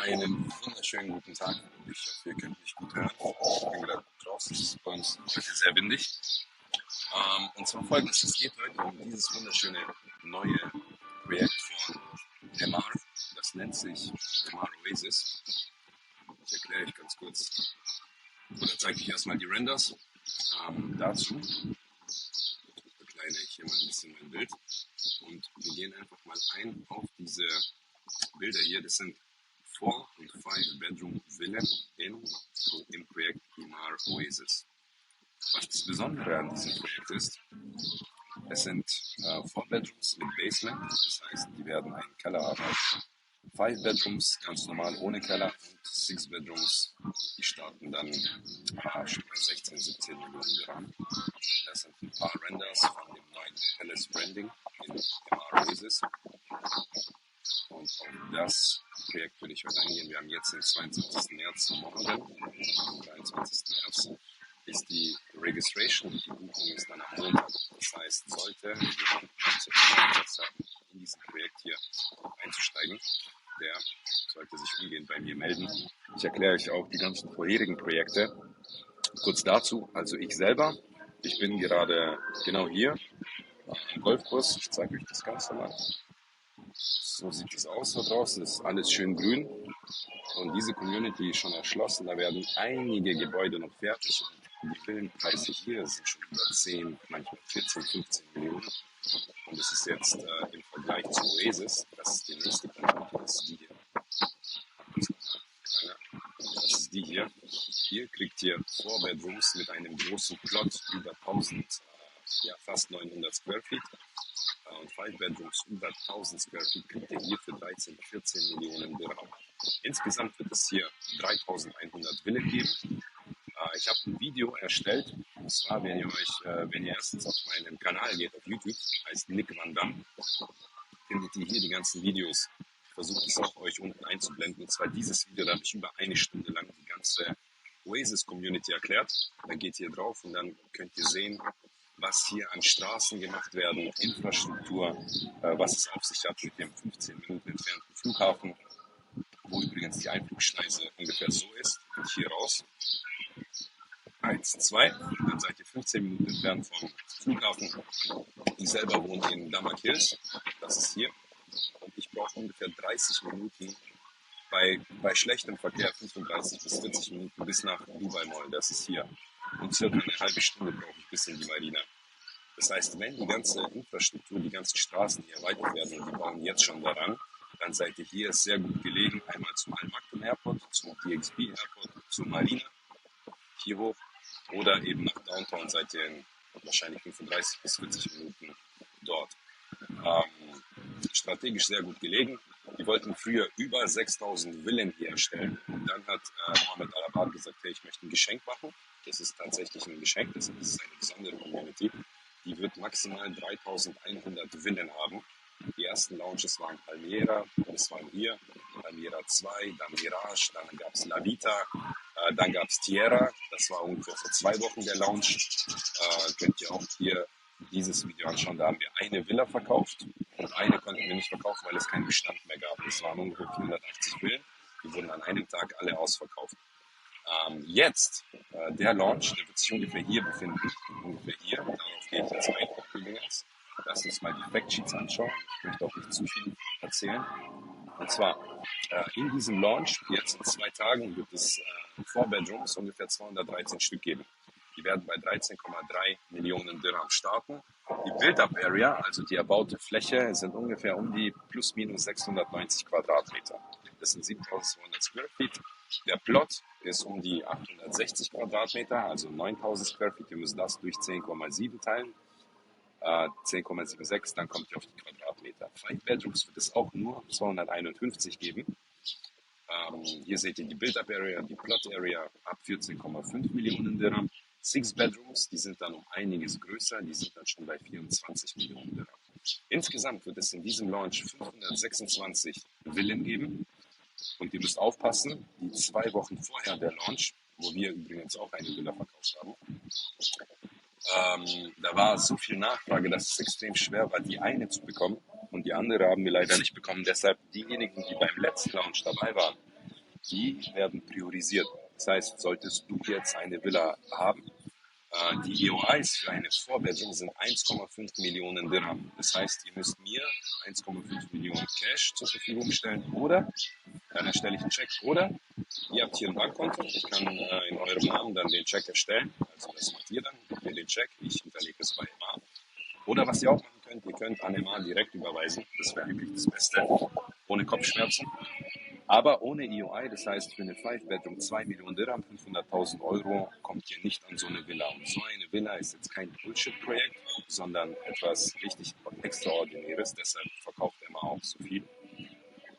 Einen wunderschönen guten Tag. Ich hoffe, ihr könnt mich gut hören. Ich bin gerade draußen, es ist bei uns heute sehr windig. Und zwar folgendes: Es geht heute um dieses wunderschöne neue Projekt von EMAAR. Das nennt sich EMAAR Oasis. Ich erkläre euch ganz kurz, oder zeige ich erstmal die Renders. Dazu verkleinere ich hier mal ein bisschen mein Bild. Und wir gehen einfach mal ein auf diese Bilder hier. Das sind 4- und 5-Bedroom Villen im Projekt EMAAR Oasis. Was das Besondere an diesem Projekt ist, es sind 4 Bedrooms mit Basement, das heißt, die werden einen Keller haben. 5 Bedrooms ganz normal ohne Keller und 6 Bedrooms, die starten dann schon bei 16, 17 Millionen Dirham. Das sind ein paar Renders von dem neuen Palace-Branding in EMAAR Oasis. Und auf das Projekt würde ich heute eingehen. Wir haben jetzt den 22. März morgen, am 23. März ist die Registration, die Buchung ist dann am Montag. Das heißt, sollte jemand Interesse haben, in diesem Projekt hier einzusteigen, der sollte sich umgehend bei mir melden. Ich erkläre euch auch die ganzen vorherigen Projekte. Kurz dazu, also ich selber, ich bin gerade genau hier im Golfkurs. Ich zeige euch das Ganze mal. So sieht es aus da draußen, das ist alles schön grün und diese Community ist schon erschlossen, da werden einige Gebäude noch fertig und die Villenpreise hier sind schon über 10, manchmal 14, 15 Millionen und es ist jetzt im Vergleich zu Oasis, das ist die nächste Community, das ist die hier. Das ist die hier. Hier kriegt ihr 4 Bedrooms mit einem großen Plot über 1000, fast 900 Square Feet. Und 5 Bedrooms über 1000 Square Feet kriegt ihr hier für 13, 14 Millionen Dirham. Insgesamt wird es hier 3100 Villen geben. Ich habe ein Video erstellt, und zwar, wenn ihr erstens auf meinen Kanal geht, auf YouTube, heißt Nick Van Dam, findet ihr hier die ganzen Videos. Ich versuche es auch euch unten einzublenden. Und zwar dieses Video, da habe ich über 1 Stunde lang die ganze Oasis-Community erklärt. Da geht ihr drauf und dann könnt ihr sehen, was hier an Straßen gemacht werden, Infrastruktur, was es auf sich hat mit dem 15 Minuten entfernten Flughafen, wo übrigens die Einflugschneise ungefähr so ist. Und hier raus. 1, 2, dann seid ihr 15 Minuten entfernt vom Flughafen. Ich selber wohne in Damak Hills, das ist hier. Und ich brauche ungefähr 30 Minuten bei schlechtem Verkehr, 35 bis 40 Minuten bis nach Dubai Mall, das ist hier. Und circa eine halbe Stunde brauche ich bis in die Marina. Das heißt, wenn die ganze Infrastruktur, die ganzen Straßen hier erweitert werden und die bauen jetzt schon daran, dann seid ihr hier sehr gut gelegen, einmal zum Al-Maktoum Airport, zum DXB Airport, zur Marina, hier hoch, oder eben nach Downtown seid ihr in wahrscheinlich 35 bis 40 Minuten dort. Strategisch sehr gut gelegen. Die wollten früher über 6000 Villen hier erstellen. Und dann hat Mohammed Al-Abad gesagt, hey, ich möchte ein Geschenk machen. Das ist tatsächlich ein Geschenk, das ist eine besondere Community. Die wird maximal 3100 Villen haben. Die ersten Launches waren Palmyra, das waren hier, Palmyra 2, dann Mirage, dann gab es La Vita, dann gab es Tierra, das war ungefähr vor 2 Wochen der Launch. Könnt ihr auch hier dieses Video anschauen, da haben wir eine Villa verkauft und eine konnten wir nicht verkaufen, weil es keinen Bestand mehr gab. Das waren ungefähr 480 Villen, die wurden an einem Tag alle ausverkauft. Jetzt, der Launch, der wird sich ungefähr hier befinden, ungefähr hier, darauf gehe ich jetzt ein übrigens. Lasst uns mal die Factsheets anschauen, ich möchte auch nicht zu viel erzählen. Und zwar, in diesem Launch, jetzt in 2 Tagen, wird es 4 Bedrooms, ungefähr 213 Stück geben. Die werden bei 13,3 Millionen Dirham starten. Die Build-Up-Area, also die erbaute Fläche, sind ungefähr um die plus minus 690 Quadratmeter. Das sind 7200 Square Feet. Der Plot ist um die 860 Quadratmeter, also 9000 Square Feet. Ihr müsst das durch 10,7 teilen. 10,76, dann kommt ihr auf die Quadratmeter. 5 Bedrooms wird es auch nur 251 geben. Hier seht ihr die Build-Up-Area, die Plot-Area ab 14,5 Millionen Dirham. 6 Bedrooms, die sind dann um einiges größer, die sind dann schon bei 24 Millionen Dirham. Insgesamt wird es in diesem Launch 526 Villen geben. Und ihr müsst aufpassen, die 2 Wochen vorher der Launch, wo wir übrigens auch eine Villa verkauft haben, da war so viel Nachfrage, dass es extrem schwer war, die eine zu bekommen. Und die andere haben wir leider nicht bekommen. Deshalb diejenigen, die beim letzten Launch dabei waren, die werden priorisiert. Das heißt, solltest du jetzt eine Villa haben, die EOIs für eine Vorbedroom sind 1,5 Millionen Dirham. Das heißt, ihr müsst mir 1,5 Millionen Cash zur Verfügung stellen oder dann erstelle ich einen Check oder ihr habt hier ein Bankkonto, ich kann in eurem Namen dann den Check erstellen. Also das macht ihr dann, gebt mir den Check, ich hinterlege es bei EMAAR. Oder was ihr auch machen könnt, ihr könnt an EMAAR direkt überweisen. Das wäre wirklich das Beste, ohne Kopfschmerzen. Aber ohne EOI, das heißt für eine 5-Bedroom 2 Millionen Dirham, 500.000 Euro, kommt ihr nicht an so eine Villa. Und so eine Villa ist jetzt kein Bullshit-Projekt, sondern etwas richtig Extraordinäres. Deshalb verkauft er immer auch so viel.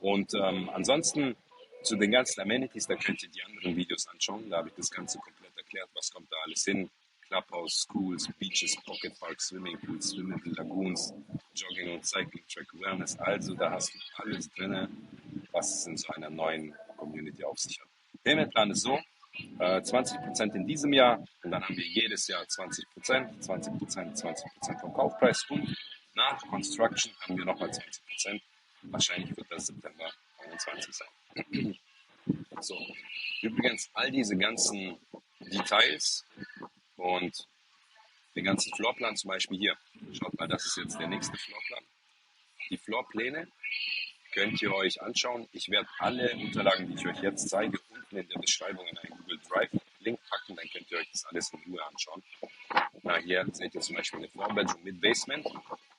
Und ansonsten zu den ganzen Amenities, da könnt ihr die anderen Videos anschauen. Da habe ich das Ganze komplett erklärt, was kommt da alles hin. Clubhouse, Schools, Beaches, Pocket Parks, Swimmingpools, Swimmable Lagoons, Jogging und Cycling Track Wellness. Also da hast du alles drin, was es in so einer neuen Community auf sich hat. Paymentplan ist so, 20% in diesem Jahr und dann haben wir jedes Jahr 20%, 20%, 20% vom Kaufpreis und nach Construction haben wir nochmal 20%. Wahrscheinlich wird das September 21 sein. So, übrigens all diese ganzen Details und den ganzen Floorplan zum Beispiel hier. Schaut mal, das ist jetzt der nächste Floorplan. Die Floorpläne könnt ihr euch anschauen. Ich werde alle Unterlagen, die ich euch jetzt zeige, unten in der Beschreibung in einen Google Drive Link packen. Dann könnt ihr euch das alles in Ruhe anschauen. Hier seht ihr zum Beispiel eine 4-Bedroom mit Basement.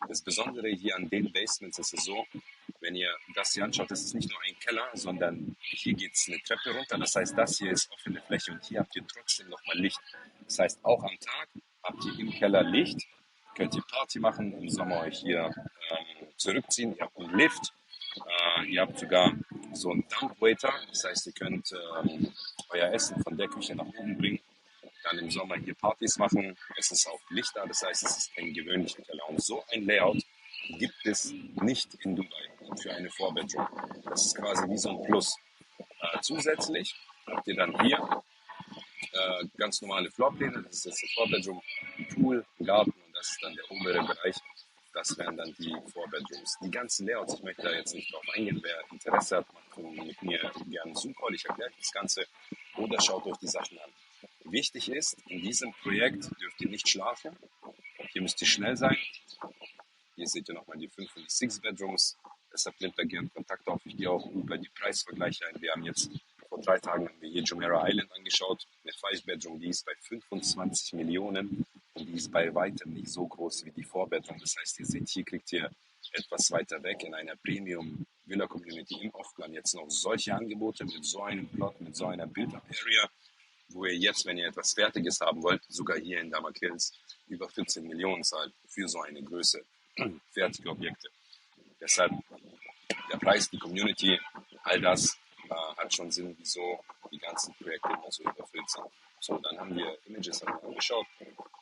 Das Besondere hier an den Basements ist es so, wenn ihr das hier anschaut, das ist nicht nur ein Keller, sondern hier geht es eine Treppe runter. Das heißt, das hier ist offene Fläche und hier habt ihr trotzdem nochmal Licht. Das heißt, auch am Tag habt ihr im Keller Licht, könnt ihr Party machen, im Sommer euch hier zurückziehen. Ihr habt einen Lift, ihr habt sogar so einen Dumpwaiter. Das heißt, ihr könnt euer Essen von der Küche nach oben bringen. Dann im Sommer hier Partys machen. Es ist auch Licht da, das heißt, es ist kein gewöhnlicher Keller. Und so ein Layout gibt es nicht in Dubai für eine 4-Bedroom. Das ist quasi wie so ein Plus. Zusätzlich habt ihr dann hier ganz normale Floorpläne. Das ist jetzt eine 4-Bedroom, ein Pool, ein Garten und das ist dann der obere Bereich. Das wären dann die 4-Bedrooms. Die ganzen Layouts, ich möchte da jetzt nicht drauf eingehen. Wer Interesse hat, macht mit mir gerne einen Zoom-Call. Ich erkläre das Ganze oder schaut euch die Sachen an. Wichtig ist, in diesem Projekt dürft ihr nicht schlafen. Hier müsst ihr schnell sein. Hier seht ihr nochmal die 5 und die 6 Bedrooms. Deshalb nehmt da gerne Kontakt auf. Ich gehe auch über die Preisvergleiche ein. Wir haben jetzt vor 3 Tagen haben wir hier Jumeirah Island angeschaut. Eine 5-Bedroom, die ist bei 25 Millionen und die ist bei weitem nicht so groß wie die 4-Bedroom. Das heißt, ihr seht, hier kriegt ihr etwas weiter weg in einer Premium-Villa-Community im Off-Plan jetzt noch solche Angebote mit so einem Plot, mit so einer Build-Up-Area, wo ihr jetzt, wenn ihr etwas Fertiges haben wollt, sogar hier in Damak Hills über 14 Millionen zahlt für so eine Größe fertige Objekte. Deshalb der Preis, die Community, all das hat schon Sinn, wieso die ganzen Projekte immer so überfüllt sind. So, dann haben wir Images angeschaut,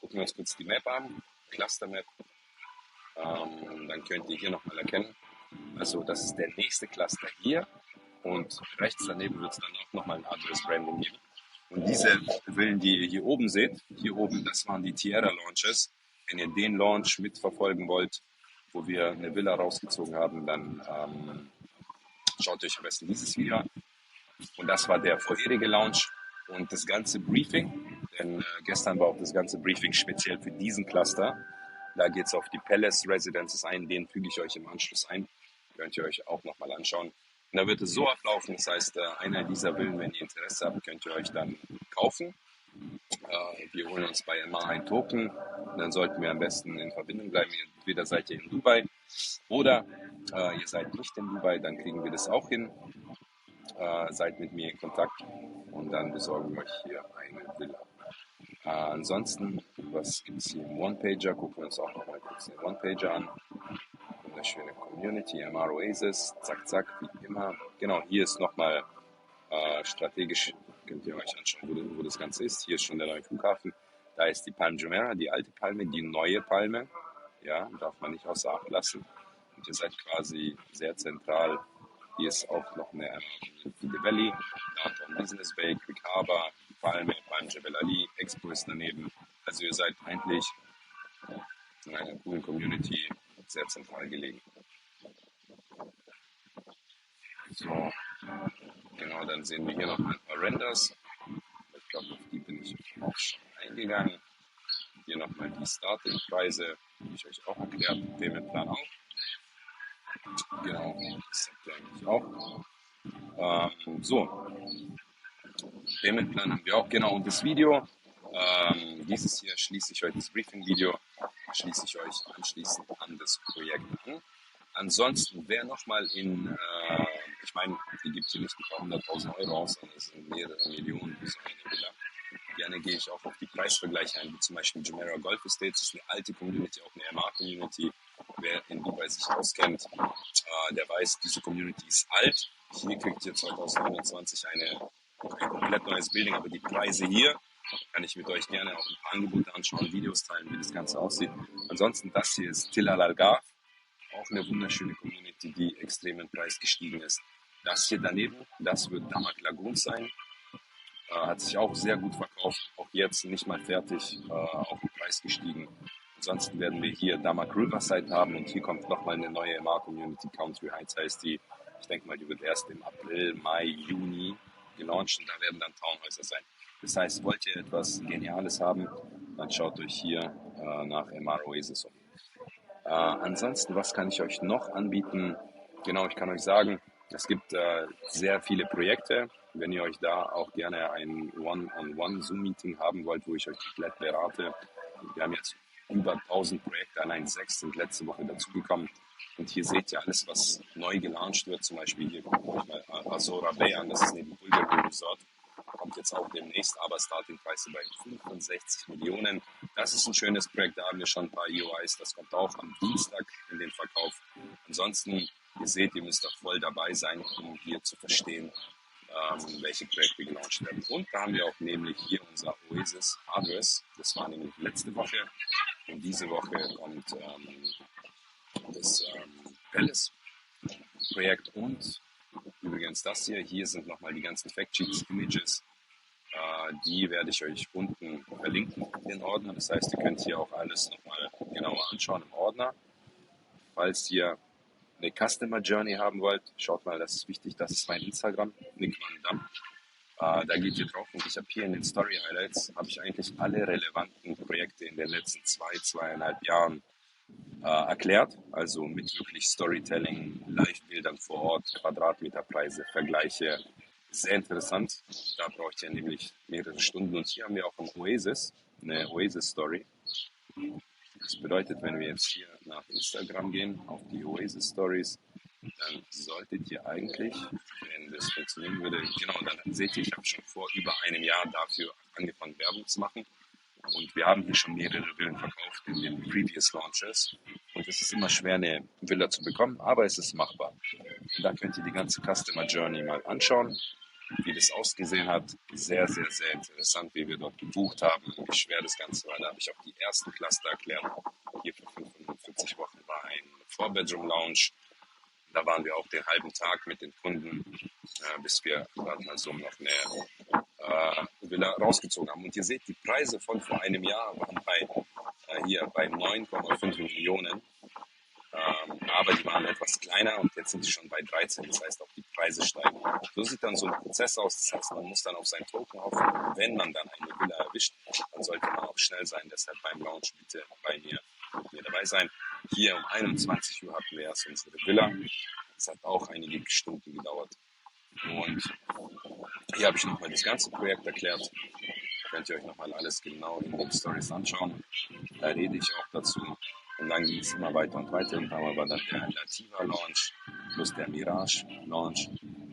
gucken wir uns kurz die Map an, Cluster Map, dann könnt ihr hier nochmal erkennen, also das ist der nächste Cluster hier und rechts daneben wird es dann auch nochmal ein Address Branding geben. Und diese Villen, die ihr hier oben seht, hier oben, das waren die Tierra Launches. Wenn ihr den Launch mitverfolgen wollt, wo wir eine Villa rausgezogen haben, dann schaut euch am besten dieses Video an. Und das war der vorherige Launch und das ganze Briefing, denn gestern war auch das ganze Briefing speziell für diesen Cluster. Da geht es auf die Palace Residences ein, den füge ich euch im Anschluss ein. Könnt ihr euch auch nochmal anschauen. Und da wird es so ablaufen, das heißt, einer dieser Villen, wenn ihr Interesse habt, könnt ihr euch dann kaufen. Wir holen uns bei EMAAR ein Token und dann sollten wir am besten in Verbindung bleiben. Entweder seid ihr in Dubai oder ihr seid nicht in Dubai, dann kriegen wir das auch hin. Seid mit mir in Kontakt und dann besorgen wir euch hier eine Villa. Ansonsten, was gibt es hier im One-Pager? Gucken wir uns auch noch mal kurz den One-Pager an. Wunderschöne Community, EMAAR Oasis, zack, zack, wie immer. Genau, hier ist nochmal strategisch, könnt ihr euch anschauen, wo das Ganze ist. Hier ist schon der neue Flughafen. Da ist die Palm Jumeirah, die alte Palme, die neue Palme. Ja, darf man nicht außer Acht lassen. Und ihr seid quasi sehr zentral. Hier ist auch noch eine Fide Valley, Downtown Business Bay, Quick Harbor, Palme, Palm Jebel Ali, Expo ist daneben. Also ihr seid eigentlich in einer coolen Community sehr zentral gelegen. So, genau, dann sehen wir hier noch ein paar Renders. Ich glaube, auf die bin ich auch schon eingegangen. Hier nochmal die Starting-Preise, die ich euch auch erklärt, Payment-Plan auch. Genau, das habt ihr eigentlich auch. So, Payment-Plan haben wir auch, genau, und das Video, dieses hier schließe ich euch, das Briefing-Video, schließe ich euch anschließend an das Projekt an. Ansonsten, wer nochmal ich meine, die gibt hier nicht ein paar 100.000 Euro aus, sondern es sind mehrere Millionen für so eine Villa. Gerne gehe ich auch auf die Preisvergleiche ein, wie zum Beispiel Jumeirah Golf Estates, das ist eine alte Community, auch eine EMAAR-Community. Wer in Dubai sich auskennt, der weiß, diese Community ist alt. Hier kriegt ihr 2021 ein komplett neues Building, aber die Preise hier kann ich mit euch gerne auch ein paar Angebote anschauen, Videos teilen, wie das Ganze aussieht. Ansonsten, das hier ist Till Al-Garf, auch eine wunderschöne Community, die extrem im Preis gestiegen ist. Das hier daneben, das wird Damak Lagoon sein. Hat sich auch sehr gut verkauft, auch jetzt nicht mal fertig, auch im Preis gestiegen. Ansonsten werden wir hier Damak Riverside haben und hier kommt nochmal eine neue EMAAR-Community, Country Heights heißt die. Ich denke mal, die wird erst im April, Mai, Juni gelauncht und da werden dann Townhäuser sein. Das heißt, wollt ihr etwas Geniales haben, dann schaut euch hier nach EMAAR Oasis um. Ansonsten, was kann ich euch noch anbieten? Genau, ich kann euch sagen, es gibt sehr viele Projekte. Wenn ihr euch da auch gerne ein One-on-One-Zoom-Meeting haben wollt, wo ich euch komplett berate. Wir haben jetzt über 1000 Projekte, allein 6 sind letzte Woche dazugekommen. Und hier seht ihr alles, was neu gelauncht wird. Zum Beispiel hier guckt euch mal Azora Bay an, das ist neben Bulgarien Resort. Kommt jetzt auch demnächst, aber Startingpreise bei 65 Millionen. Das ist ein schönes Projekt, da haben wir schon ein paar EOIs. Das kommt auch am Dienstag in den Verkauf. Ansonsten, ihr seht, ihr müsst auch voll dabei sein, um hier zu verstehen, welche Projekte gelauncht werden. Und da haben wir auch nämlich hier unser Oasis Address. Das war nämlich letzte Woche. Und diese Woche kommt das Palace-Projekt und übrigens das hier sind nochmal die ganzen Factsheets, Images. Die werde ich euch unten verlinken, den Ordner. Das heißt, ihr könnt hier auch alles nochmal genauer anschauen im Ordner. Falls ihr eine Customer Journey haben wollt, schaut mal, das ist wichtig, das ist mein Instagram, Nick Van Dam. Da geht ihr drauf und ich habe hier in den Story Highlights, habe ich eigentlich alle relevanten Projekte in den letzten 2,5 Jahren erklärt, also mit wirklich Storytelling, Live-Bildern vor Ort, Quadratmeterpreise, Vergleiche. Sehr interessant. Da braucht ihr nämlich mehrere Stunden. Und hier haben wir auch ein Oasis, eine Oasis-Story. Das bedeutet, wenn wir jetzt hier nach Instagram gehen, auf die Oasis-Stories, dann solltet ihr eigentlich, wenn das funktionieren würde, genau, dann seht ihr, ich habe schon vor über einem Jahr dafür angefangen, Werbung zu machen. Und wir haben hier schon mehrere Villen verkauft in den Previous Launches. Und es ist immer schwer, eine Villa zu bekommen, aber es ist machbar. Und da könnt ihr die ganze Customer Journey mal anschauen, wie das ausgesehen hat. Sehr, sehr, sehr interessant, wie wir dort gebucht haben, wie schwer das Ganze war. Da habe ich auch die ersten Cluster erklärt. Hier vor 45 Wochen war ein Four-Bedroom-Lounge. Da waren wir auch den halben Tag mit den Kunden, bis wir gerade mal so noch eine Villa rausgezogen haben. Und ihr seht, die Preise von vor einem Jahr waren hier bei 9,5 Millionen. Aber die waren etwas kleiner und jetzt sind sie schon bei 13. Das heißt, auch die Preise steigen. So sieht dann so ein Prozess aus. Das heißt, man muss dann auf sein Token aufrufen. Wenn man dann eine Villa erwischt, dann sollte man auch schnell sein. Deshalb beim Launch bitte mit mir dabei sein. Hier um 21 Uhr hatten wir erst unsere Villa. Das hat auch einige Stunden gedauert. Und hier habe ich nochmal das ganze Projekt erklärt. Könnt ihr euch nochmal alles genau in den Stories anschauen. Da rede ich auch dazu. Und dann ging es immer weiter und weiter. Und dann war dann der Lativa Launch plus der Mirage Launch.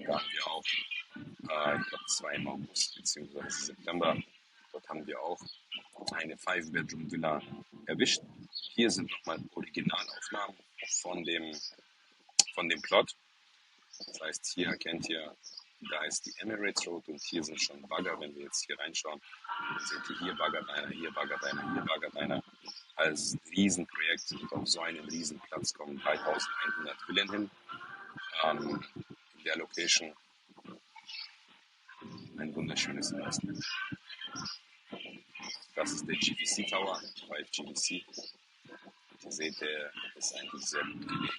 Da haben wir auch, ich glaube, das war im August bzw. September. Dort haben wir auch eine 5-Bedroom-Villa erwischt. Hier sind nochmal Originalaufnahmen von dem Plot. Das heißt, hier erkennt ihr, da ist die Emirates Road und hier sind schon Bagger. Wenn wir jetzt hier reinschauen, dann seht ihr, hier baggert einer, hier baggert einer, hier baggert einer. Als Riesenprojekt und auf so einem Riesenplatz kommen 3100 Villen hin. In der Location ein wunderschönes Investment. Das ist der GVC Tower, 5 GVC. Ihr seht, der ist eigentlich sehr gut gelegen.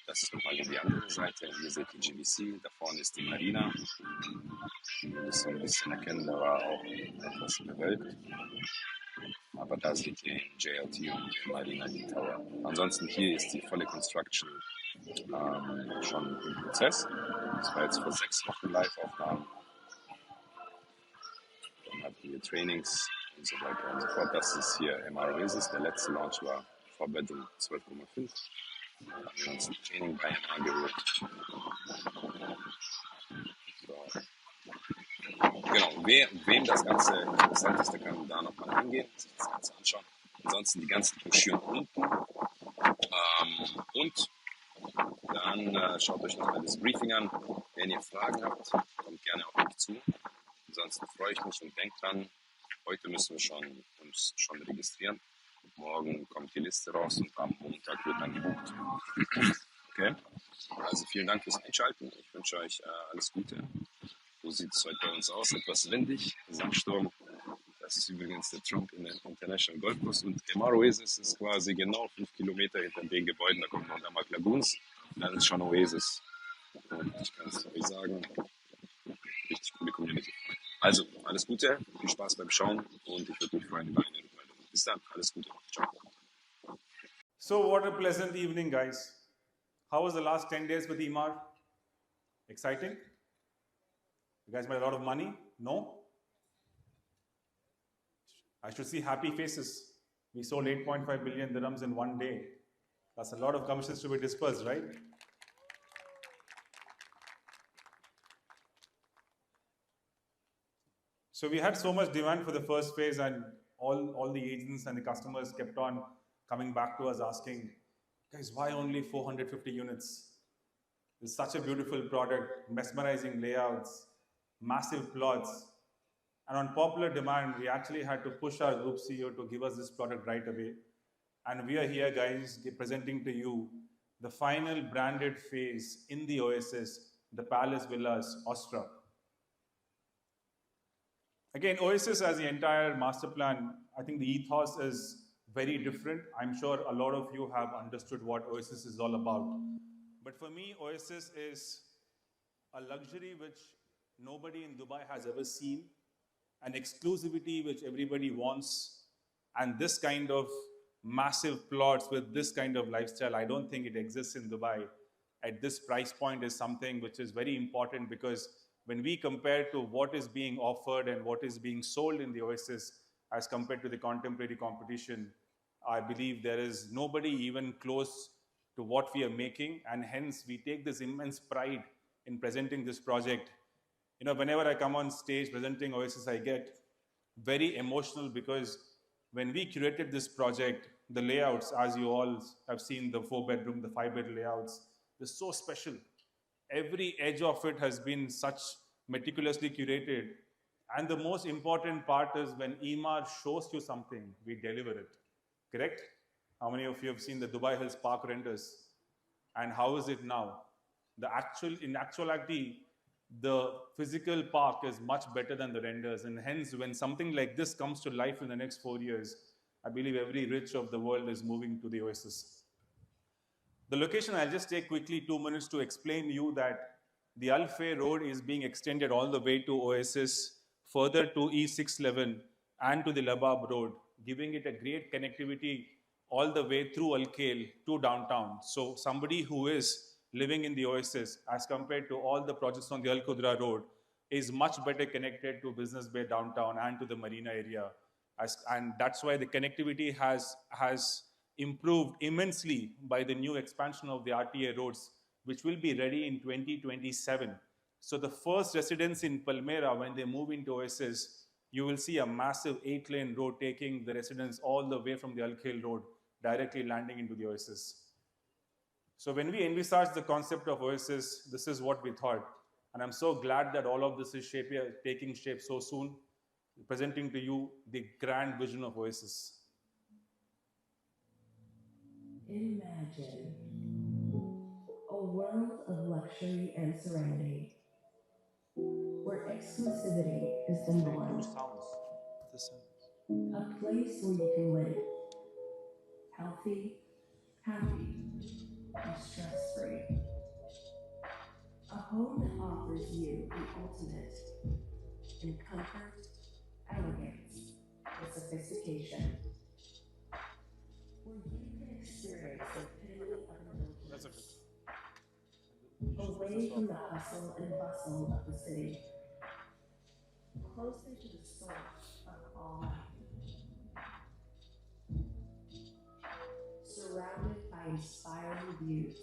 Das das ist nochmal die andere Seite. Hier seht ihr GVC, da vorne ist die Marina. Das so ein bisschen erkennen, da war auch etwas bewölkt. Aber da seht ihr in JLT und in Marina die Tower. Ansonsten hier ist die volle Construction schon im Prozess. Das war jetzt vor 6 Wochen Live-Aufnahmen. Dann hatten wir Trainings und so weiter und so fort. Das ist hier EMAAR Oasis. Der letzte Launch war 4-Bedroom 12,5. Dann haben wir uns ein Training bei EMAAR geholt. So. Genau, wem das Ganze interessant ist, der kann da nochmal hingehen, sich das Ganze anschauen. Ansonsten die ganzen Broschüren unten. Und dann schaut euch nochmal das Briefing an. Wenn ihr Fragen habt, kommt gerne auf mich zu. Ansonsten freue ich mich und denkt dran, heute müssen wir uns schon registrieren. Morgen kommt die Liste raus und am Montag wird dann gebucht. Okay? Also vielen Dank fürs Einschalten. Ich wünsche euch alles Gute. So sieht es heute bei uns aus. Etwas windig, Sandsturm. Das ist übrigens der Trump in der International Golf Course. Und EMAAR Oasis ist quasi genau 5 Kilometer hinter den Gebäuden. Da kommt noch der Mark Lagoons. Und dann ist schon Oasis. Und ich kann es euch sagen, richtig coole Community. Also, alles Gute, viel Spaß beim Schauen und ich würde mich freuen über eine Rückmeldung. Bis dann, alles Gute. Ciao. So, what a pleasant evening, guys. How was the last 10 days with EMAAR? Exciting? You guys made a lot of money? No? I should see happy faces. We sold 8.5 billion dirhams in one day. That's a lot of commissions to be dispersed, right? So we had so much demand for the first phase, and all the agents and the customers kept on coming back to us asking, guys, why only 450 units? It's such a beautiful product, mesmerizing layouts, massive plots. And on popular demand, we actually had to push our group CEO to give us this product right away. And we are here, guys, presenting to you the final branded phase in the Oasis, the Palace Villas, Ostra. Again, Oasis as the entire master plan, I think the ethos is very different. I'm sure a lot of you have understood what Oasis is all about. But for me, Oasis is a luxury which nobody in Dubai has ever seen, an exclusivity which everybody wants, and this kind of massive plots with this kind of lifestyle, I don't think it exists in Dubai at this price point is something which is very important, because when we compare to what is being offered and what is being sold in the Oasis as compared to the contemporary competition, I believe there is nobody even close to what we are making, and hence we take this immense pride in presenting this project. You know, whenever I come on stage presenting Oasis, I get very emotional, because when we curated this project, the layouts, as you all have seen, the 4-bedroom, the 5-bed layouts, they're so special. Every edge of it has been such meticulously curated. And the most important part is when EMAAR shows you something, we deliver it. Correct? How many of you have seen the Dubai Hills Park renders? And how is it now? In actuality, the physical park is much better than the renders. And hence, when something like this comes to life in the next 4 years, I believe every rich of the world is moving to the Oasis. The location, I'll just take quickly 2 minutes to explain to you that the Al Fay Road is being extended all the way to Oasis, further to E611 and to the Labab Road, giving it a great connectivity all the way through Al Khail to downtown. So somebody who is living in the Oasis, as compared to all the projects on the Al Qudra Road, is much better connected to Business Bay downtown and to the Marina area. And that's why the connectivity has improved immensely by the new expansion of the RTA roads, which will be ready in 2027. So the first residents in Palmyra, when they move into Oasis, you will see a massive 8-lane road taking the residents all the way from the Al Khail Road, directly landing into the Oasis. So when we envisaged the concept of Oasis, this is what we thought. And I'm so glad that all of this is taking shape so soon, presenting to you the grand vision of Oasis. Imagine a world of luxury and serenity, where exclusivity is the norm. A place where you can live healthy, happy, and stress-free. A home that offers you the ultimate in comfort, elegance, and sophistication, where you can experience the epitome of That's indulgence, okay. away from the hustle and bustle of the city, closer to the source of all life, surrounded by inspiring views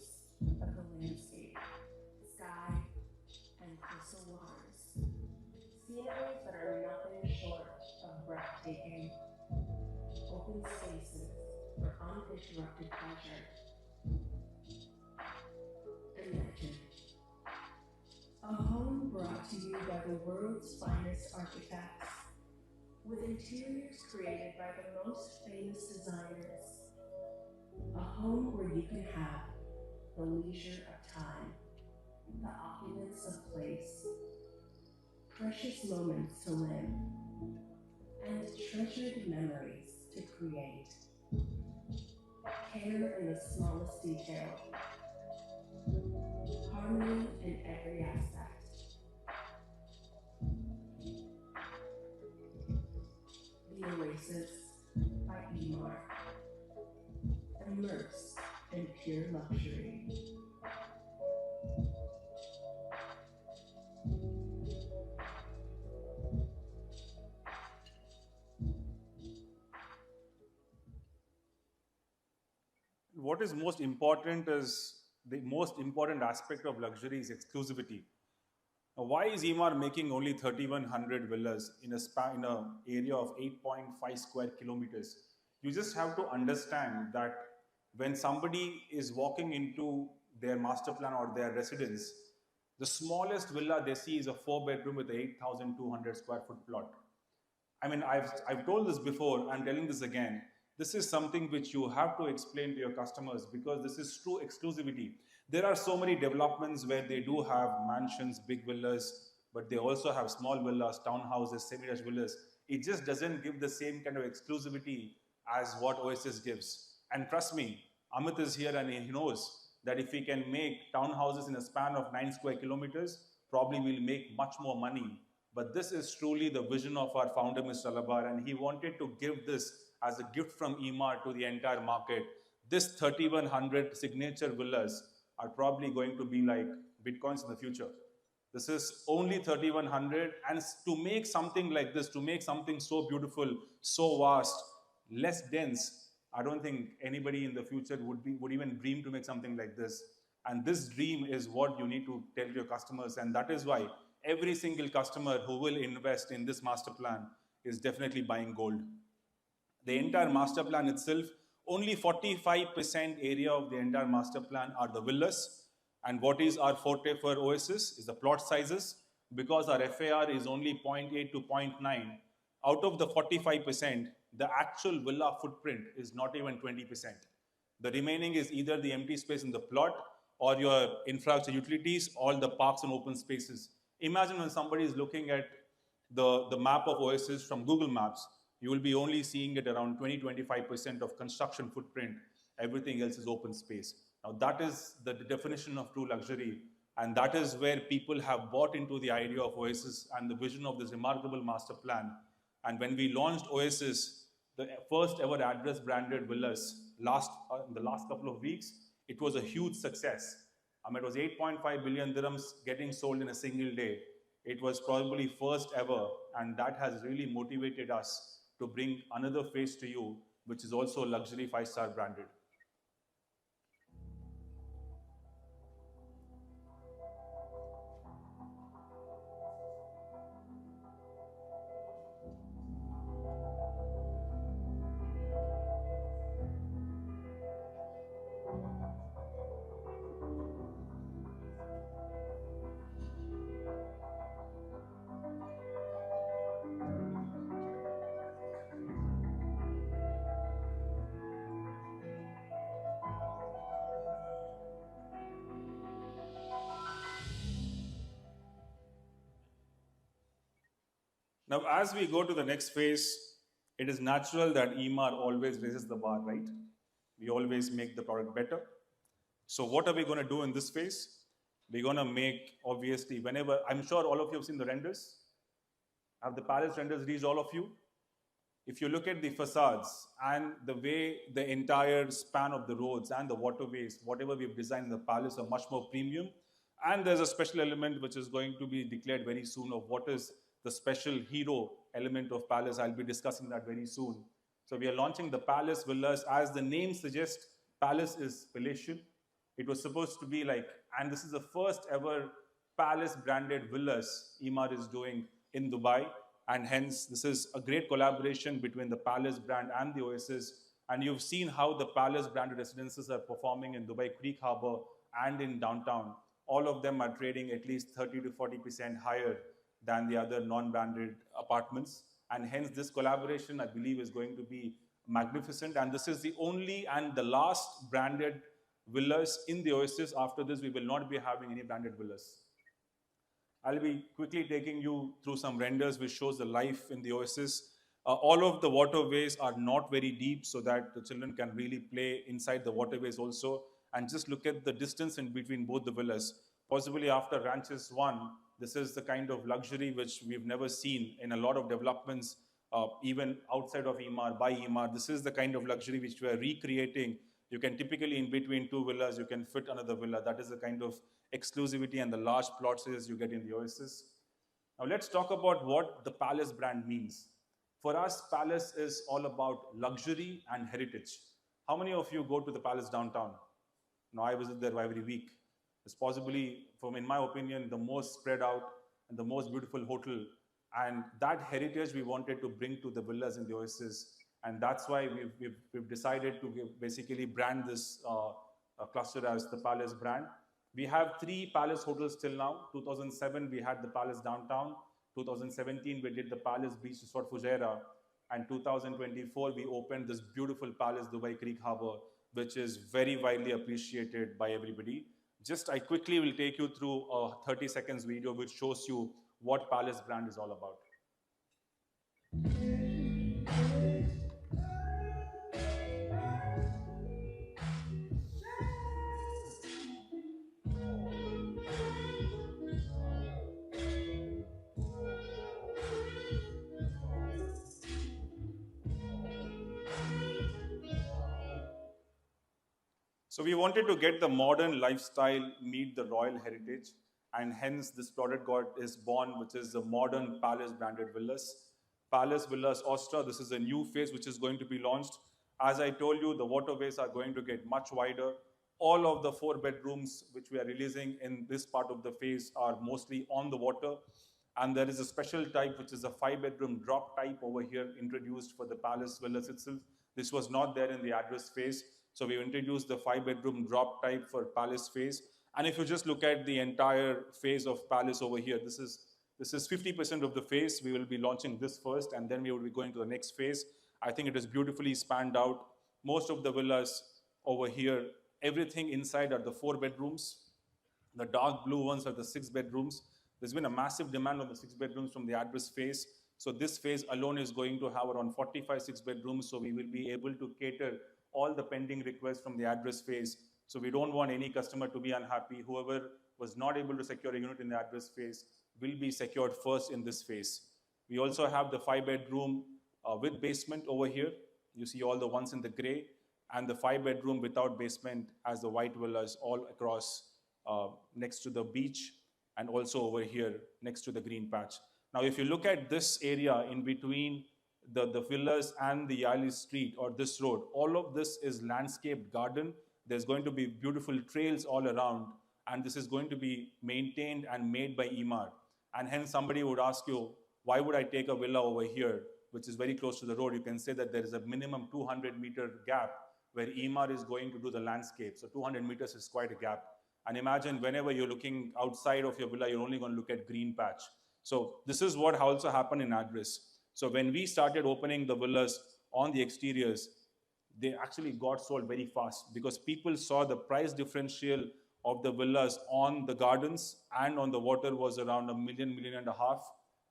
of the landscape, sky, and crystal waters, sceneries that are nothing short of breathtaking, open spaces for uninterrupted pleasure. Imagine a home brought to you by the world's finest architects, with interiors created by the most famous designers. A home where you can have the leisure of time, the opulence of place, precious moments to live, and treasured memories to create. Care in the smallest detail, harmony in every aspect. The Oasis by EMAAR. Immerse in pure luxury. What is most important is the most important aspect of luxury is exclusivity. Now, why is EMAAR making only 3,100 villas in in a area of 8.5 square kilometers? You just have to understand that when somebody is walking into their master plan or their residence, the smallest villa they see is a 4 bedroom with a 8,200 square foot plot. I mean, I've told this before, I'm telling this again. This is something which you have to explain to your customers because this is true exclusivity. There are so many developments where they do have mansions, big villas, but they also have small villas, townhouses, semi-detached villas. It just doesn't give the same kind of exclusivity as what Oasis gives. And trust me, Amit is here and he knows that if we can make townhouses in a span of 9 square kilometers, probably we'll make much more money. But this is truly the vision of our founder, Mr. Alabar, and he wanted to give this as a gift from EMAAR to the entire market. This 3,100 signature villas are probably going to be like bitcoins in the future. This is only 3,100, and to make something like this, to make something so beautiful, so vast, less dense, I don't think anybody in the future would even dream to make something like this. And this dream is what you need to tell your customers, and that is why every single customer who will invest in this master plan is definitely buying gold. The entire master plan itself, only 45% area of the entire master plan are the villas. And what is our forte for Oasis is the plot sizes. Because our FAR is only 0.8 to zero point 0.9, out of the 45%, the actual villa footprint is not even 20%. The remaining is either the empty space in the plot or your infrastructure utilities, all the parks and open spaces. Imagine when somebody is looking at the map of Oasis from Google Maps, you will be only seeing it around 20-25% of construction footprint. Everything else is open space. Now that is the definition of true luxury, and that is where people have bought into the idea of Oasis and the vision of this remarkable master plan. And when we launched Oasis, the first ever address branded villas in the last couple of weeks, it was a huge success. It was 8.5 billion dirhams getting sold in a single day. It was probably first ever, and that has really motivated us to bring another face to you, which is also luxury 5-star branded. Now, as we go to the next phase, it is natural that EMAAR always raises the bar, right? We always make the product better. So what are we going to do in this phase? We're going to make, obviously, whenever, I'm sure all of you have seen the renders. Have the palace renders reached all of you? If you look at the facades and the way the entire span of the roads and the waterways, whatever we've designed in the palace are much more premium. And there's a special element which is going to be declared very soon of what is the special hero element of palace. I'll be discussing that very soon. So we are launching the Palace Villas. As the name suggests, palace is palatial. It was supposed to be like, and this is the first ever Palace-Branded Villas EMAAR is doing in Dubai. And hence, this is a great collaboration between the Palace brand and the Oasis. And you've seen how the Palace-branded residences are performing in Dubai Creek Harbour and in downtown. All of them are trading at least 30 to 40% higher than the other non-branded apartments. And hence, this collaboration, I believe, is going to be magnificent. And this is the only and the last branded villas in the Oasis. After this, we will not be having any branded villas. I'll be quickly taking you through some renders which shows the life in the Oasis. All of the waterways are not very deep so that the children can really play inside the waterways also. And just look at the distance in between both the villas. Possibly after Ranches 1, this is the kind of luxury which we've never seen in a lot of developments, even outside of EMAAR, by EMAAR. This is the kind of luxury which we are recreating. You can typically, in between two villas, you can fit another villa. That is the kind of exclusivity and the large plot sizes you get in the Oasis. Now let's talk about what the Palace brand means. For us, Palace is all about luxury and heritage. How many of you go to the Palace downtown? Now I visit there every week. It's possibly, in my opinion, the most spread out and the most beautiful hotel. And that heritage we wanted to bring to the villas in the Oasis. And that's why we've decided to basically brand this cluster as the Palace brand. We have 3 Palace hotels till now. 2007, we had the Palace Downtown. 2017, we did the Palace Beach Resort Fujairah. And 2024, we opened this beautiful Palace Dubai Creek Harbour, which is very widely appreciated by everybody. I quickly will take you through a 30 seconds video which shows you what Palace brand is all about. So we wanted to get the modern lifestyle meet the royal heritage, and hence this product is born, which is the modern Palace branded villas. Palace Villas Ostra, this is a new phase which is going to be launched. As I told you, the waterways are going to get much wider. All of the 4 bedrooms which we are releasing in this part of the phase are mostly on the water. And there is a special type, which is a 5-bedroom drop type over here, introduced for the Palace Villas itself. This was not there in the address phase. So we've introduced the 5-bedroom drop type for Palace phase. And if you just look at the entire phase of Palace over here, this is 50% of the phase. We will be launching this first, and then we will be going to the next phase. I think it is beautifully spanned out. Most of the villas over here, everything inside are the 4 bedrooms. The dark blue ones are the 6 bedrooms. There's been a massive demand on the 6 bedrooms from the address phase. So this phase alone is going to have around 45 6 bedrooms. So we will be able to cater all the pending requests from the address phase. So we don't want any customer to be unhappy. Whoever was not able to secure a unit in the address phase will be secured first in this phase. We also have the 5-bedroom with basement over here. You see all the ones in the gray, and the 5-bedroom without basement as the white villas all across next to the beach, and also over here next to the green patch. Now, if you look at this area in between the villas and the Yali street or this road, all of this is landscaped garden. There's going to be beautiful trails all around, and this is going to be maintained and made by EMAAR. And hence somebody would ask you, why would I take a villa over here, which is very close to the road? You can say that there is a minimum 200-meter gap where EMAAR is going to do the landscape. So 200 meters is quite a gap. And imagine whenever you're looking outside of your villa, you're only going to look at green patch. So this is what also happened in address. So when we started opening the villas on the exteriors, they actually got sold very fast because people saw the price differential of the villas on the gardens and on the water was around $1 million, $1.5 million.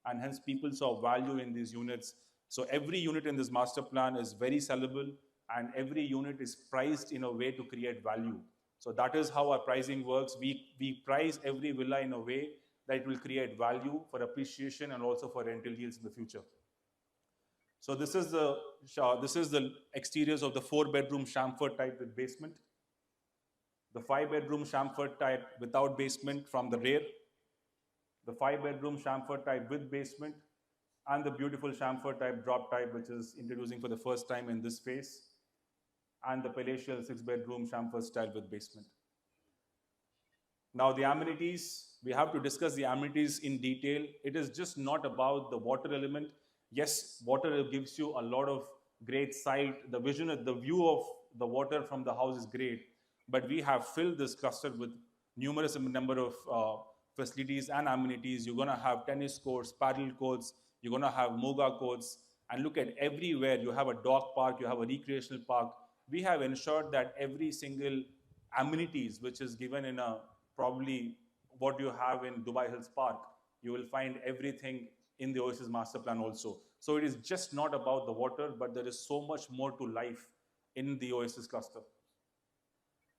And hence people saw value in these units. So every unit in this master plan is very sellable, and every unit is priced in a way to create value. So that is how our pricing works. We price every villa in a way that it will create value for appreciation and also for rental yields in the future. So this is the exteriors of the 4-bedroom chamfer type with basement, the 5-bedroom chamfer type without basement from the rear, the 5-bedroom chamfer type with basement, and the beautiful chamfer type drop type, which is introducing for the first time in this phase, and the palatial 6-bedroom chamfer style with basement. Now the amenities, we have to discuss the amenities in detail. It is just not about the water element. Yes, water gives you a lot of great sight. The view of the water from the house is great, but we have filled this cluster with numerous number of facilities and amenities. You're gonna have tennis courts, paddle courts, you're gonna have moga courts, and look at everywhere. You have a dog park, you have a recreational park. We have ensured that every single amenities which is given in a probably what you have in Dubai Hills Park, you will find everything in the Oasis master plan also. So it is just not about the water, but there is so much more to life in the Oasis cluster.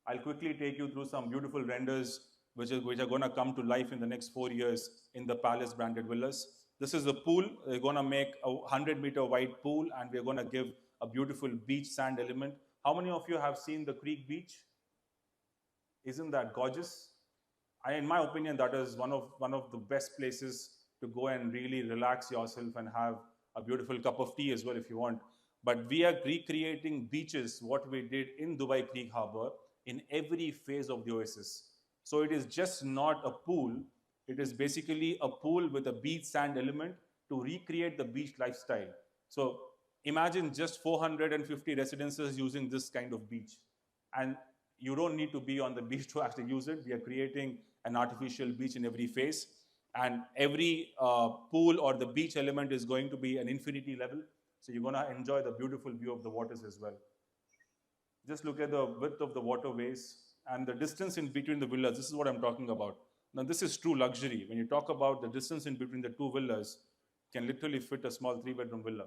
I'll quickly take you through some beautiful renders which are going to come to life in the next 4 years in the Palace-Branded Villas. This is the pool. We're going to make a 100-meter wide pool, and we're going to give a beautiful beach sand element. How many of you have seen the Creek Beach? Isn't that gorgeous? In my opinion, that is one of the best places to go and really relax yourself and have a beautiful cup of tea as well if you want. But we are recreating beaches, what we did in Dubai Creek Harbour, in every phase of the Oasis. So it is just not a pool, it is basically a pool with a beach sand element to recreate the beach lifestyle. So imagine just 450 residences using this kind of beach. And you don't need to be on the beach to actually use it. We are creating an artificial beach in every phase. And every pool or the beach element is going to be an infinity level. So you're going to enjoy the beautiful view of the waters as well. Just look at the width of the waterways and the distance in between the villas. This is what I'm talking about. Now, this is true luxury. When you talk about the distance in between the two villas, can literally fit a small 3-bedroom villa.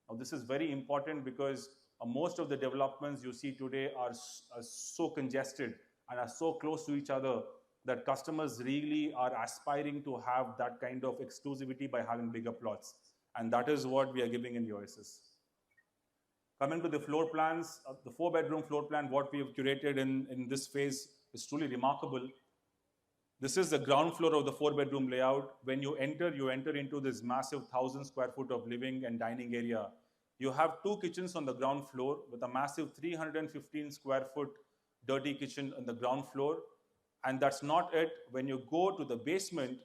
Now, this is very important because most of the developments you see today are so congested and are so close to each other that customers really are aspiring to have that kind of exclusivity by having bigger plots. And that is what we are giving in the Oasis. Coming to the floor plans, the 4-bedroom floor plan, what we have curated in this phase is truly remarkable. This is the ground floor of the 4-bedroom layout. When you enter into this massive 1,000 square foot of living and dining area. You have 2 kitchens on the ground floor with a massive 315 square foot dirty kitchen on the ground floor. And that's not it. When you go to the basement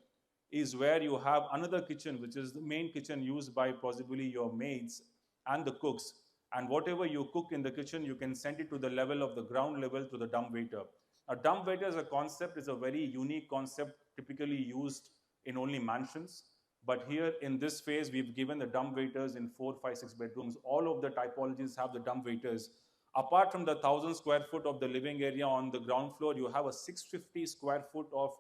is where you have another kitchen, which is the main kitchen used by possibly your maids and the cooks. And whatever you cook in the kitchen, you can send it to the level of the ground level to the dumbwaiter. A dumbwaiter as a concept is a very unique concept typically used in only mansions. But here in this phase, we've given the dumbwaiters in 4, 5, 6 bedrooms. All of the typologies have the dumbwaiters. Apart from the 1,000 square foot of the living area on the ground floor, you have a 650 square foot of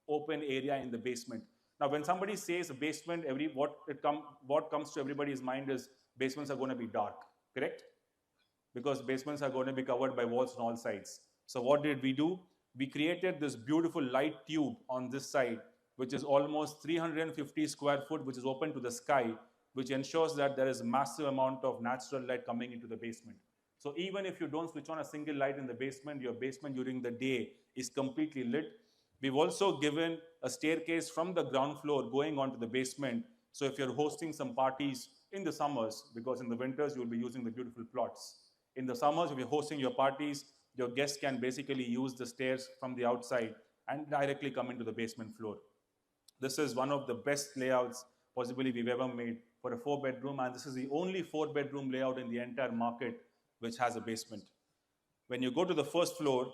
open area in the basement. Now, when somebody says basement, what comes to everybody's mind is basements are going to be dark, correct? Because basements are going to be covered by walls on all sides. So what did we do? We created this beautiful light tube on this side, which is almost 350 square foot, which is open to the sky, which ensures that there is a massive amount of natural light coming into the basement. So even if you don't switch on a single light in the basement, your basement during the day is completely lit. We've also given a staircase from the ground floor going onto the basement. So if you're hosting some parties in the summers, because in the winters you'll be using the beautiful plots. In the summers, if you're hosting your parties, your guests can basically use the stairs from the outside and directly come into the basement floor. This is one of the best layouts possibly we've ever made for a 4-bedroom, and this is the only 4-bedroom layout in the entire market which has a basement. When you go to the first floor,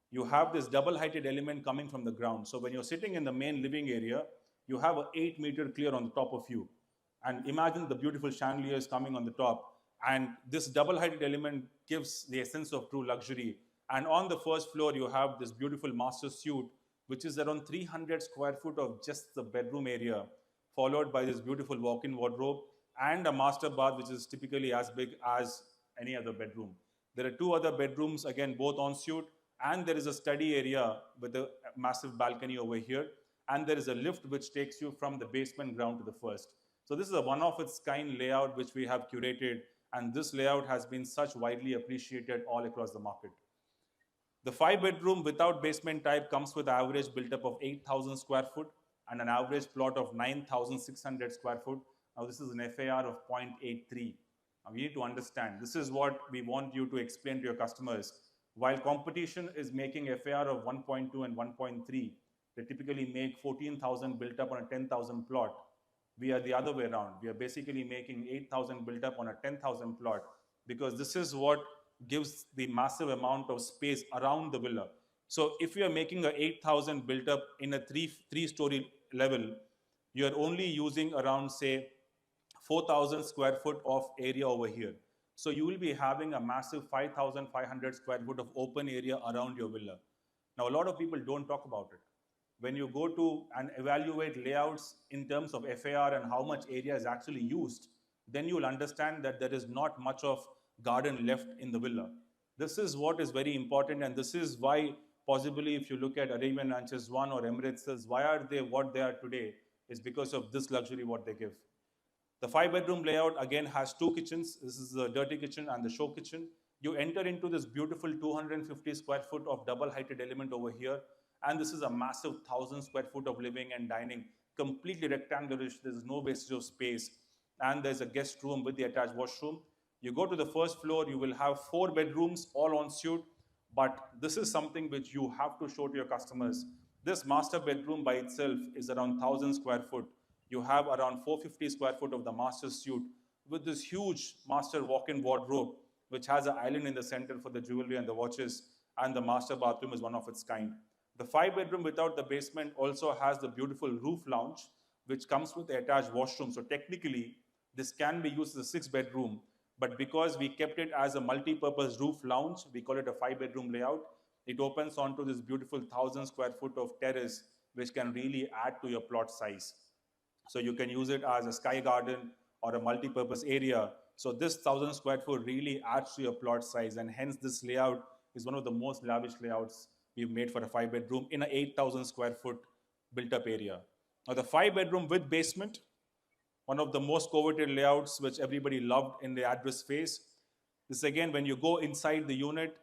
you have this double-heighted element coming from the ground. So when you're sitting in the main living area, you have an 8-meter clear on the top of you. And imagine the beautiful chandeliers coming on the top. And this double-heighted element gives the essence of true luxury. And on the first floor, you have this beautiful master suite, which is around 300 square foot of just the bedroom area, followed by this beautiful walk-in wardrobe and a master bath, which is typically as big as any other bedroom. There are 2 other bedrooms, again, both en suite, and there is a study area with a massive balcony over here, and there is a lift which takes you from the basement ground to the first. So this is a one of its kind layout which we have curated, and this layout has been such widely appreciated all across the market. The 5-bedroom without basement type comes with average built up of 8,000 square foot and an average plot of 9,600 square foot. Now this is an FAR of 0.83. Now we need to understand, this is what we want you to explain to your customers. While competition is making FAR of 1.2 and 1.3, they typically make 14,000 built up on a 10,000 plot. We are the other way around. We are basically making 8,000 built up on a 10,000 plot, because this is what gives the massive amount of space around the villa. So if you are making a 8,000 built up in a three-story level, you are only using around, say, 4,000 square foot of area over here. So you will be having a massive 5,500 square foot of open area around your villa. Now, a lot of people don't talk about it. When you go to and evaluate layouts in terms of FAR and how much area is actually used, then you will understand that there is not much of garden left in the villa. This is what is very important, and this is why possibly if you look at Arabian Ranches 1 or Emirates, why are they what they are today, is because of this luxury what they give. The 5-bedroom layout again has 2 kitchens. This is the dirty kitchen and the show kitchen. You enter into this beautiful 250 square foot of double heighted element over here, and this is a massive 1,000 square foot of living and dining, completely rectangularish. There is no wastage of space, and there's a guest room with the attached washroom. You go to the first floor, you will have 4 bedrooms, all en suite, but this is something which you have to show to your customers. This master bedroom by itself is around 1,000 square foot. You have around 450 square foot of the master suite with this huge master walk-in wardrobe, which has an island in the center for the jewelry and the watches, and the master bathroom is one of its kind. The 5-bedroom without the basement also has the beautiful roof lounge, which comes with the attached washroom. So technically, this can be used as a 6-bedroom, but because we kept it as a multi-purpose roof lounge, we call it a 5-bedroom layout. It opens onto this beautiful 1,000 square foot of terrace, which can really add to your plot size. So you can use it as a sky garden or a multi-purpose area. So this 1,000 square foot really adds to your plot size, and hence this layout is one of the most lavish layouts we've made for a 5-bedroom in an 8,000 square foot built-up area. Now the 5-bedroom with basement, one of the most coveted layouts which everybody loved in the address phase. This again, when you go inside the unit,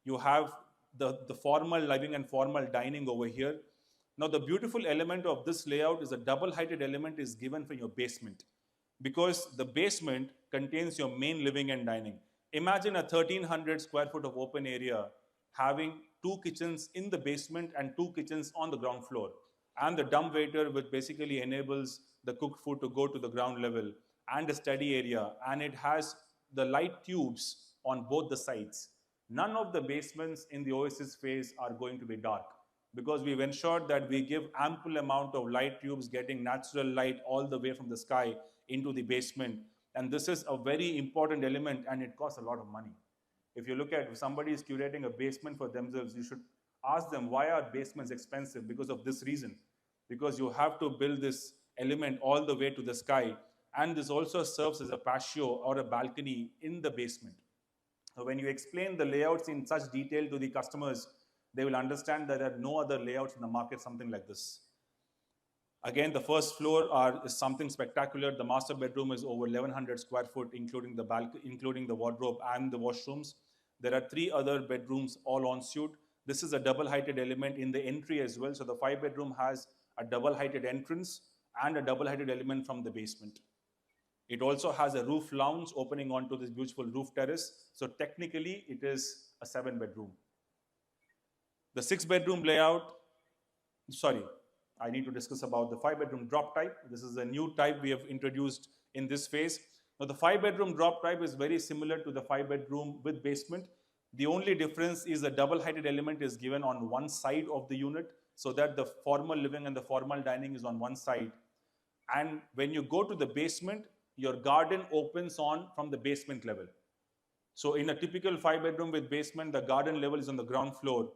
you have the formal living and formal dining over here. Now the beautiful element of this layout is a double-heighted element is given for your basement, because the basement contains your main living and dining. Imagine a 1,300 square foot of open area having 2 kitchens in the basement and 2 kitchens on the ground floor, and the dumbwaiter which basically enables the cooked food to go to the ground level, and a study area, and it has the light tubes on both the sides. None of the basements in the Oasis phase are going to be dark, because we've ensured that we give ample amount of light tubes getting natural light all the way from the sky into the basement. And this is a very important element, and it costs a lot of money. If you look at, if somebody is curating a basement for themselves, you should ask them, why are basements expensive? Because of this reason. Because you have to build this element all the way to the sky, and this also serves as a patio or a balcony in the basement. So when you explain the layouts in such detail to the customers, they will understand that there are no other layouts in the market something like this. Again, the first floor is something spectacular. The master bedroom is over 1,100 square foot, including the balcony, including the wardrobe and the washrooms. There are 3 other bedrooms, all en suite. This is a double-heighted element in the entry as well. So the 5-bedroom has a double-heighted entrance and a double-heighted element from the basement. It also has a roof lounge opening onto this beautiful roof terrace. So technically, it is a 7-bedroom. The 6-bedroom layout, I need to discuss about the 5-bedroom drop type. This is a new type we have introduced in this phase. Now the 5-bedroom drop type is very similar to the 5-bedroom with basement. The only difference is the double-heighted element is given on one side of the unit, so that the formal living and the formal dining is on one side. And when you go to the basement, your garden opens on from the basement level. So in a typical 5-bedroom with basement, the garden level is on the ground floor.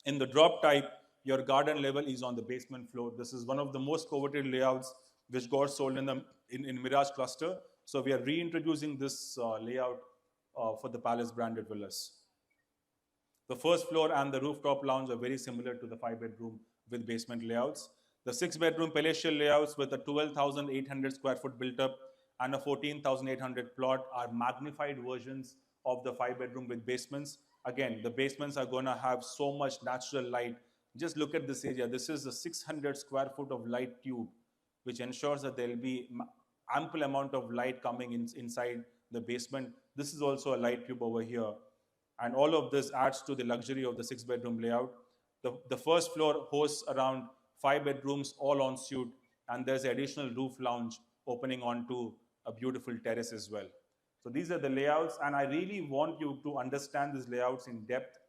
In the drop type, your garden level is on the basement floor. This is one of the most coveted layouts which got sold in Mirage cluster. So we are reintroducing this layout for the Palace-Branded Villas. The first floor and the rooftop lounge are very similar to the 5-bedroom with basement layouts. The 6-bedroom palatial layouts with a 12,800 square foot built up and a 14,800 plot are magnified versions of the 5-bedroom with basements. Again, the basements are going to have so much natural light. Just look at this area. This is a 600 square foot of light tube, which ensures that there will be ample amount of light coming inside the basement. This is also a light tube over here. And all of this adds to the luxury of the 6-bedroom layout. The first floor hosts around 5 bedrooms, all en suite, and there's an additional roof lounge opening onto a beautiful terrace as well. So these are the layouts, and I really want you to understand these layouts in depth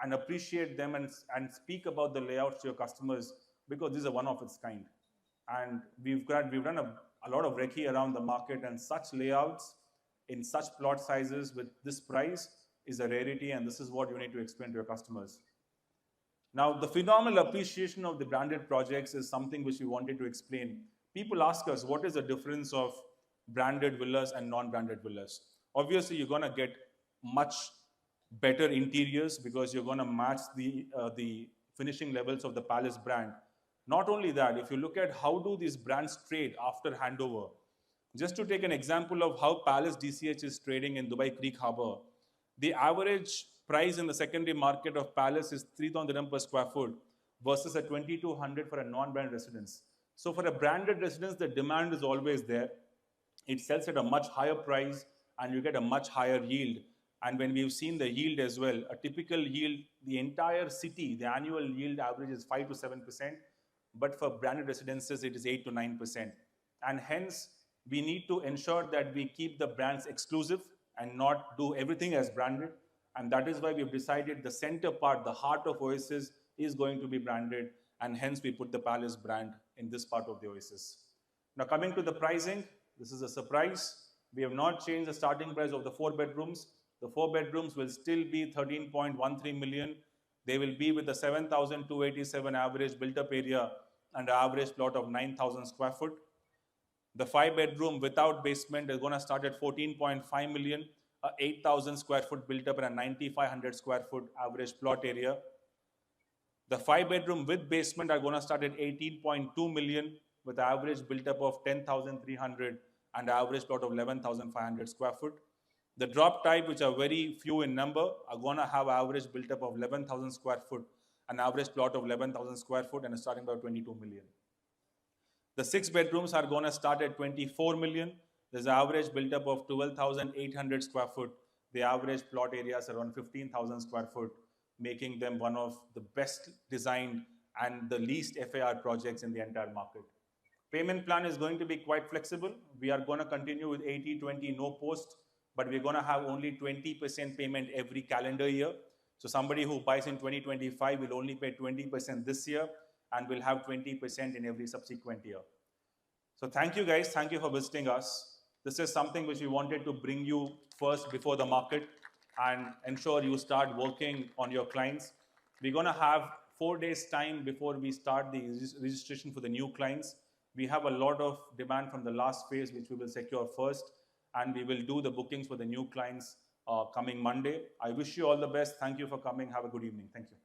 and appreciate them and speak about the layouts to your customers, because these are one of its kind. And we've done a lot of recce around the market, and such layouts in such plot sizes with this price is a rarity, and this is what you need to explain to your customers. Now, the phenomenal appreciation of the branded projects is something which we wanted to explain. People ask us, what is the difference of branded villas and non-branded villas? Obviously, you're going to get much better interiors because you're going to match the finishing levels of the Palace brand. Not only that, if you look at how do these brands trade after handover, just to take an example of how Palace DCH is trading in Dubai Creek Harbour, the average price in the secondary market of Palace is 3,000 dirham per square foot versus a 2,200 for a non-branded residence. So for a branded residence, the demand is always there. It sells at a much higher price and you get a much higher yield. And when we've seen the yield as well, a typical yield, the entire city, the annual yield average is 5 to 7%, but for branded residences, it is 8 to 9%. And hence, we need to ensure that we keep the brands exclusive and not do everything as branded. And that is why we've decided the center part, the heart of Oasis, is going to be branded, and hence we put the Palace brand in this part of the Oasis. Now coming to the pricing, this is a surprise. We have not changed the starting price of the 4 bedrooms. The 4 bedrooms will still be 13.13 million. They will be with a 7,287 average built-up area and an average plot of 9,000 square foot. The 5-bedroom without basement is going to start at 14.5 million, 8,000 square foot built up and a 9,500 square foot average plot area. The 5-bedroom with basement are going to start at 18.2 million with average built up of 10,300 and average plot of 11,500 square foot. The drop type, which are very few in number, are going to have average built up of 11,000 square foot, an average plot of 11,000 square foot and a starting about 22 million. The 6 bedrooms are going to start at 24 million. There's an average built up of 12,800 square foot. The average plot areas are around 15,000 square foot, making them one of the best designed and the least FAR projects in the entire market. Payment plan is going to be quite flexible. We are going to continue with 80-20 no post, but we're going to have only 20% payment every calendar year. So somebody who buys in 2025 will only pay 20% this year and will have 20% in every subsequent year. So thank you guys. Thank you for visiting us. This is something which we wanted to bring you first before the market and ensure you start working on your clients. We're going to have 4 days time before we start the registration for the new clients. We have a lot of demand from the last phase, which we will secure first, and we will do the bookings for the new clients coming Monday. I wish you all the best. Thank you for coming. Have a good evening. Thank you.